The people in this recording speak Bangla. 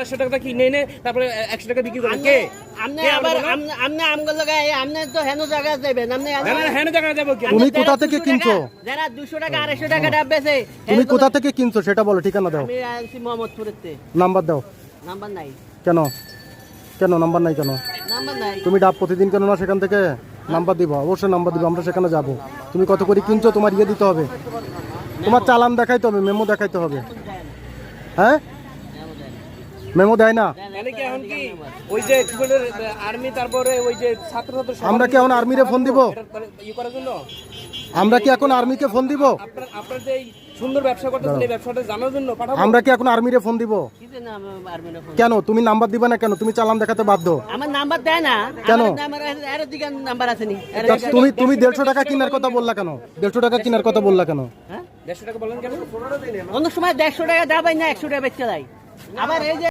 100 টাকা কিনে এনে তারপরে 100 টাকা বিক্রি করে কে? আপনি আবার আপনি আমগুলো লাগাই আপনি তো হেন জায়গা যাবেন আপনি হেন জায়গা যাবো কি? তুমি কোথা থেকে কিনছো? যারা 200 টাকা 250 টাকা ডাব বেচে তুমি কোথা থেকে কিনছো সেটা বলো, ঠিকানা দাও, আমি আনছি মোহাম্মদপুরেতে। নাম্বার দাও। নাম্বার নাই, কেন কেন নাম্বার নাই কেন? নাম্বার নাই। তুমি ডাব প্রতিদিন কেন না সেখান থেকে? নাম্বার দিব, অবশ্যই নাম্বার দিব, আমরা সেখানে যাব। তুমি কত করে কিনছো তোমার ইয়ে দিতে হবে, তোমার চালান দেখাইতে হবে, মেমো দেখাইতে হবে। হ্যাঁ মেমো দেয় না? মানে কি এখন কি ওই যে কি বলে আর্মি তারপরে ওই যে ছাত্র আমরা কি এখন আর্মিরে ফোন দিব? ই করার জন্য আমরা কি এখন আর্মিকে ফোন দিব? আপনার যে এই সুন্দর ব্যবসা করতেছেন এই ব্যবসাটা জানার জন্য পাঠাবো। আমরা কি এখন আর্মিরে ফোন দিব? কিছে না আর্মির ফোন। কেন তুমি নাম্বার দিবা না কেন? তুমি চালান দেখাতে বাধ্য। আমার নাম্বার দেয় না। কেন? আমার এর দিকে নাম্বার আছে নি। তা তুমি 150 টাকা কেনার কথা বললা কেন? 150 টাকা কেনার কথা বললা কেন? হ্যাঁ 150 টাকা বলেন কেন? অন্য সময় 150 টাকা দাবাই না 100 টাকা বেচতে যায়। আবার এই যে